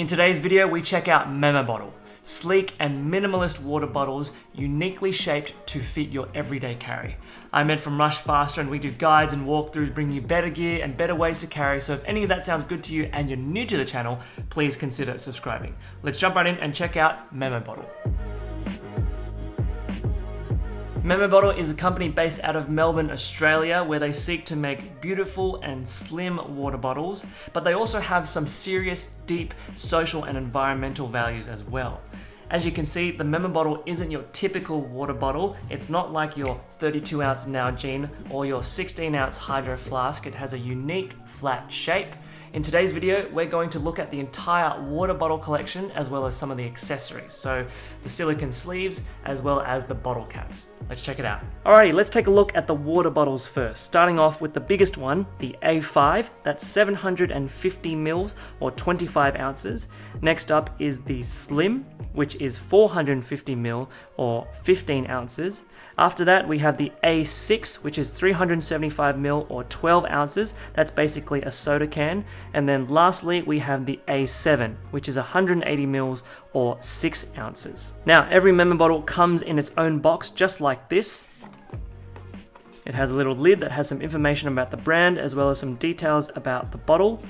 In today's video, we check out Memobottle, sleek and minimalist water bottles uniquely shaped to fit your everyday carry. I'm Ed from Rushfaster and we do guides and walkthroughs bringing you better gear and better ways to carry, so if any of that sounds good to you and you're new to the channel, please consider subscribing. Let's jump right in and check out Memobottle. Memobottle is a company based out of Melbourne, Australia, where they seek to make beautiful and slim water bottles, but they also have some serious, deep social and environmental values as well. As you can see, the Memobottle isn't your typical water bottle. It's not like your 32 ounce Nalgene or your 16 ounce Hydro Flask. It has a unique flat shape. In today's video, we're going to look at the entire water bottle collection as well as some of the accessories. So the silicone sleeves as well as the bottle caps. Let's check it out. Alrighty, let's take a look at the water bottles first. Starting off with the biggest one, the A5, that's 750 mils or 25 ounces. Next up is the Slim, which is 450 mil or 15 ounces. After that, we have the A6, which is 375 mil or 12 ounces. That's basically a soda can. And then lastly, we have the A7, which is 180 mils or 6 ounces. Now, every Memobottle comes in its own box, just like this. It has a little lid that has some information about the brand, as well as some details about the bottle.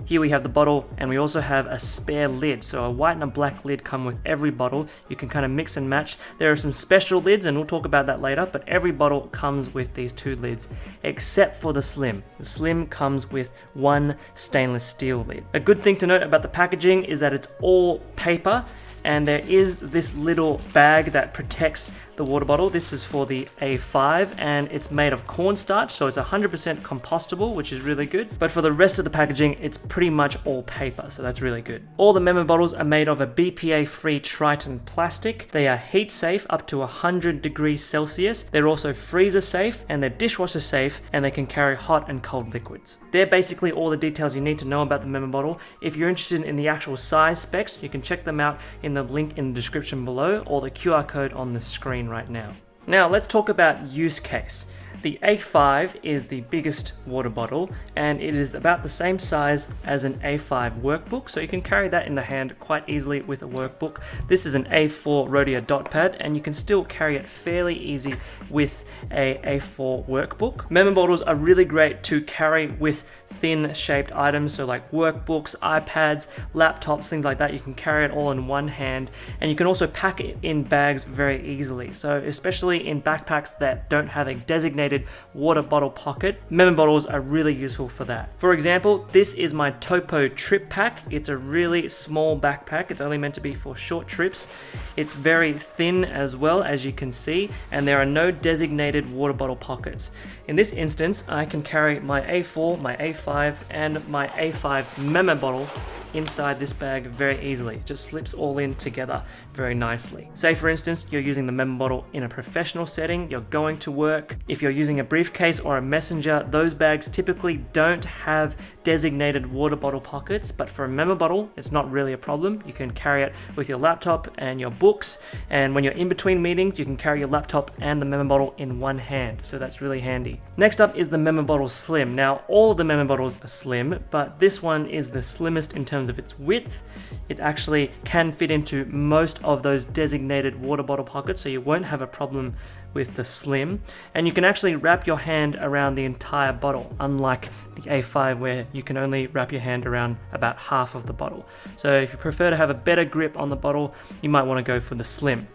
Here we have the bottle, and we also have a spare lid. So a white and a black lid come with every bottle. You can kind of mix and match. There are some special lids, and we'll talk about that later, but every bottle comes with these two lids, except for the Slim. The Slim comes with one stainless steel lid. A good thing to note about the packaging is that it's all paper, and there is this little bag that protects the water bottle. This is for the A5 and it's made of cornstarch, so it's 100% compostable, which is really good. But for the rest of the packaging, it's pretty much all paper, so that's really good. All the Memobottles are made of a BPA-free Triton plastic. They are heat safe up to 100 degrees Celsius. They're also freezer safe and they're dishwasher safe, and they can carry hot and cold liquids. They're basically all the details you need to know about the Memobottle. If you're interested in the actual size specs, you can check them out in the link in the description below or the QR code on the screen right now. Now let's talk about use case. The A5 is the biggest water bottle, and it is about the same size as an A5 workbook, so you can carry that in the hand quite easily with a workbook. This is an A4 Rhodia dot pad, and you can still carry it fairly easy with a A4 workbook. Memobottles are really great to carry with thin shaped items, so like workbooks, iPads, laptops, things like that. You can carry it all in one hand, and you can also pack it in bags very easily. So especially in backpacks that don't have a designated water bottle pocket, Memobottles are really useful for that. For example, this is my Topo trip pack. It's a really small backpack. It's only meant to be for short trips. It's very thin as well, as you can see, and there are no designated water bottle pockets. In this instance, I can carry my A4, my A5, and my A5 Memobottle inside this bag very easily. It just slips all in together very nicely. Say for instance, you're using the Memobottle in a professional setting, you're going to work. If you're using a briefcase or a messenger, those bags typically don't have designated water bottle pockets, but for a Memobottle, it's not really a problem. You can carry it with your laptop and your books, and when you're in between meetings, you can carry your laptop and the Memobottle in one hand, so that's really handy. Next up is the Memobottle Slim. Now, all of the Memobottles are slim, but this one is the slimmest in terms of its width. It actually can fit into most of those designated water bottle pockets, so you won't have a problem with the Slim. And you can actually wrap your hand around the entire bottle, unlike the A5 where you can only wrap your hand around about half of the bottle. So if you prefer to have a better grip on the bottle, you might want to go for the Slim.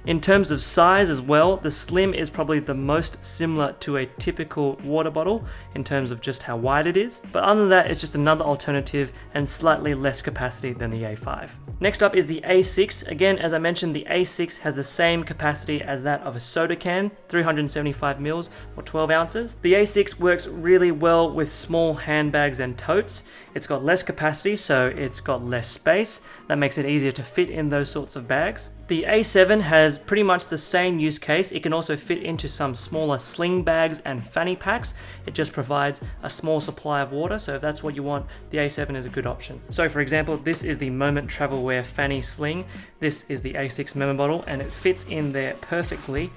In terms of size as well, the Slim is probably the most similar to a typical water bottle in terms of just how wide it is. But other than that, it's just another alternative and slightly less capacity than the A5. Next up is the A6. Again, as I mentioned, the A6 has the same capacity as that of a soda can, 375 mils or 12 ounces. The A6 works really well with small handbags and totes. It's got less capacity, so it's got less space. That makes it easier to fit in those sorts of bags. The A7 has pretty much the same use case. It can also fit into some smaller sling bags and fanny packs. It just provides a small supply of water, so if that's what you want, the A7 is a good option. So for example, this is the Moment Travel Wear Fanny Sling. This is the A6 Memobottle, and it fits in there perfectly.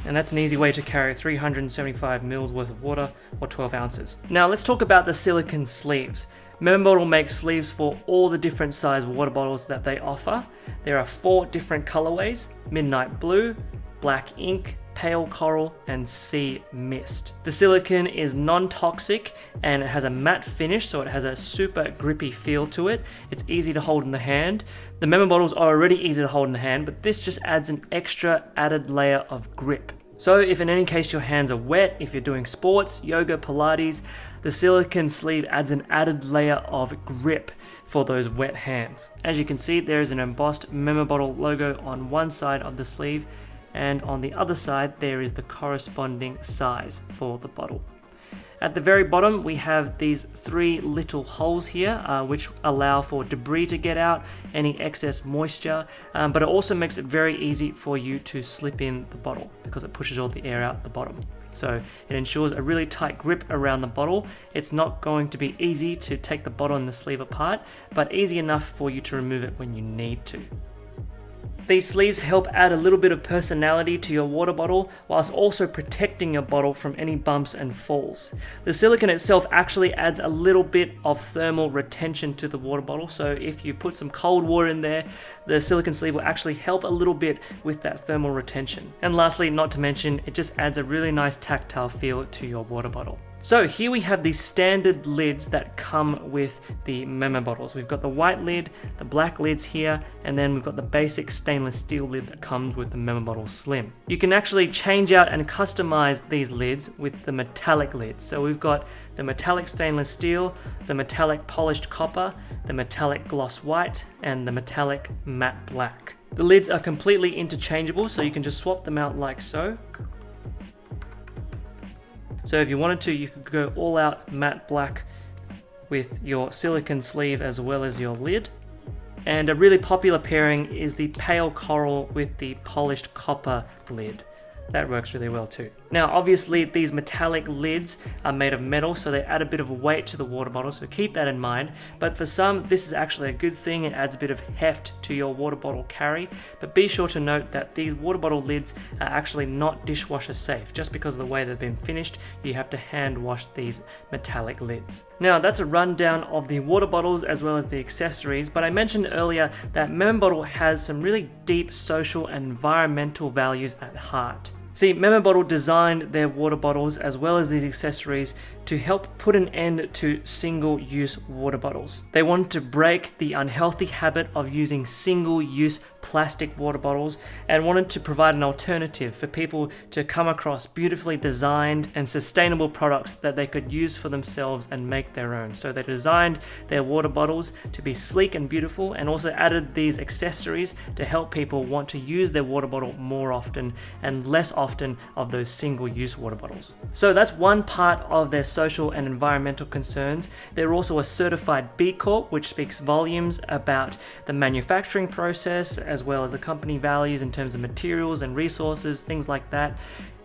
And that's an easy way to carry 375 mils worth of water or 12 ounces. Now let's talk about the silicone sleeves. Memobottle makes sleeves for all the different size water bottles that they offer. There are 4 different colorways: Midnight Blue, Black Ink, Pale Coral, and Sea Mist. The silicone is non-toxic and it has a matte finish, so it has a super grippy feel to it. It's easy to hold in the hand. The Memobottles are already easy to hold in the hand, but this just adds an extra added layer of grip. So if in any case your hands are wet, if you're doing sports, yoga, Pilates, the silicone sleeve adds an added layer of grip for those wet hands. As you can see, there is an embossed Memobottle logo on one side of the sleeve, and on the other side there is the corresponding size for the bottle. At the very bottom we have these 3 little holes here which allow for debris to get out, any excess moisture, but it also makes it very easy for you to slip in the bottle because it pushes all the air out the bottom. So it ensures a really tight grip around the bottle. It's not going to be easy to take the bottle and the sleeve apart, but easy enough for you to remove it when you need to. These sleeves help add a little bit of personality to your water bottle whilst also protecting your bottle from any bumps and falls. The silicone itself actually adds a little bit of thermal retention to the water bottle, so if you put some cold water in there, the silicone sleeve will actually help a little bit with that thermal retention. And lastly, not to mention, it just adds a really nice tactile feel to your water bottle. So here we have these standard lids that come with the Memobottles. We've got the white lid, the black lids here, and then we've got the basic stainless steel lid that comes with the Memobottle Slim. You can actually change out and customize these lids with the metallic lids. So we've got the metallic stainless steel, the metallic polished copper, the metallic gloss white, and the metallic matte black. The lids are completely interchangeable, so you can just swap them out like so. So if you wanted to, you could go all out matte black with your silicone sleeve as well as your lid. And a really popular pairing is the pale coral with the polished copper lid. That works really well too. Now obviously these metallic lids are made of metal, so they add a bit of weight to the water bottle, so keep that in mind. But for some, this is actually a good thing. It adds a bit of heft to your water bottle carry. But be sure to note that these water bottle lids are actually not dishwasher safe. Just because of the way they've been finished, you have to hand wash these metallic lids. Now that's a rundown of the water bottles as well as the accessories, but I mentioned earlier that Memobottle has some really deep social and environmental values at heart. See, Memobottle designed their water bottles as well as these accessories to help put an end to single-use water bottles. They wanted to break the unhealthy habit of using single-use plastic water bottles and wanted to provide an alternative for people to come across beautifully designed and sustainable products that they could use for themselves and make their own. So they designed their water bottles to be sleek and beautiful, and also added these accessories to help people want to use their water bottle more often and less often of those single-use water bottles. So that's one part of their social and environmental concerns. They're also a certified B Corp, which speaks volumes about the manufacturing process as well as the company values in terms of materials and resources, things like that.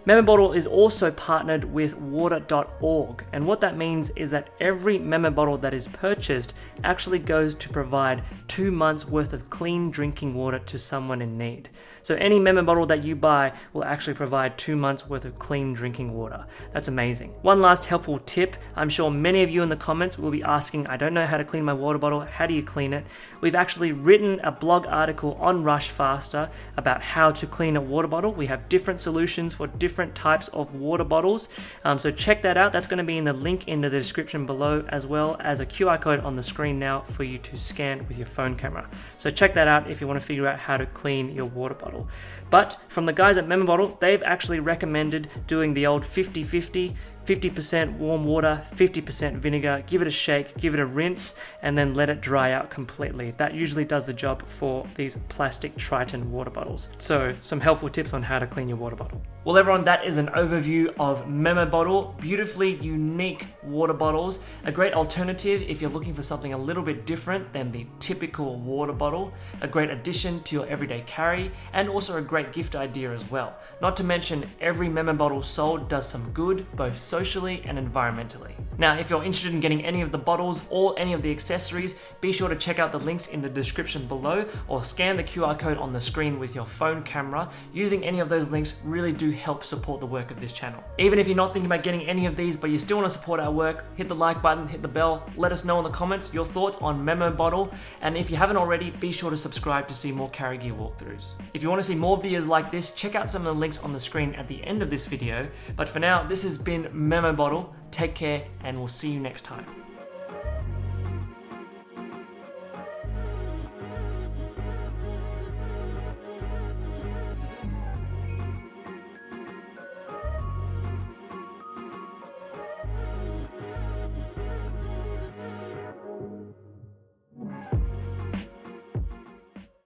Memobottle is also partnered with water.org, and what that means is that every Memobottle that is purchased actually goes to provide 2 months worth of clean drinking water to someone in need. So any Memobottle that you buy will actually provide 2 months worth of clean drinking water. That's amazing. One last helpful tip, I'm sure many of you in the comments will be asking, I don't know how to clean my water bottle, how do you clean it? We've actually written a blog article on Rushfaster about how to clean a water bottle. We have different solutions for different types of water bottles, so check that out. That's going to be in the link in the description below, as well as a QR code on the screen now for you to scan with your phone camera. So check that out if you want to figure out how to clean your water bottle. But from the guys at Memobottle, they've actually recommended doing the old 50-50, 50% warm water, 50% vinegar, give it a shake, give it a rinse, and then let it dry out completely. That usually does the job for these plastic Triton water bottles. So some helpful tips on how to clean your water bottle. Well everyone, that is an overview of Memobottle. Beautifully unique water bottles. A great alternative if you're looking for something a little bit different than the typical water bottle. A great addition to your everyday carry, and also a great gift idea as well. Not to mention, every Memobottle sold does some good, both socially and environmentally. Now, if you're interested in getting any of the bottles or any of the accessories, be sure to check out the links in the description below or scan the QR code on the screen with your phone camera. Using any of those links really do help support the work of this channel. Even if you're not thinking about getting any of these, but you still want to support our work, hit the like button, hit the bell, let us know in the comments your thoughts on Memobottle, and if you haven't already, be sure to subscribe to see more carry gear walkthroughs. If you want to see more videos like this, check out some of the links on the screen at the end of this video. But for now, this has been Memobottle. Take care, and we'll see you next time.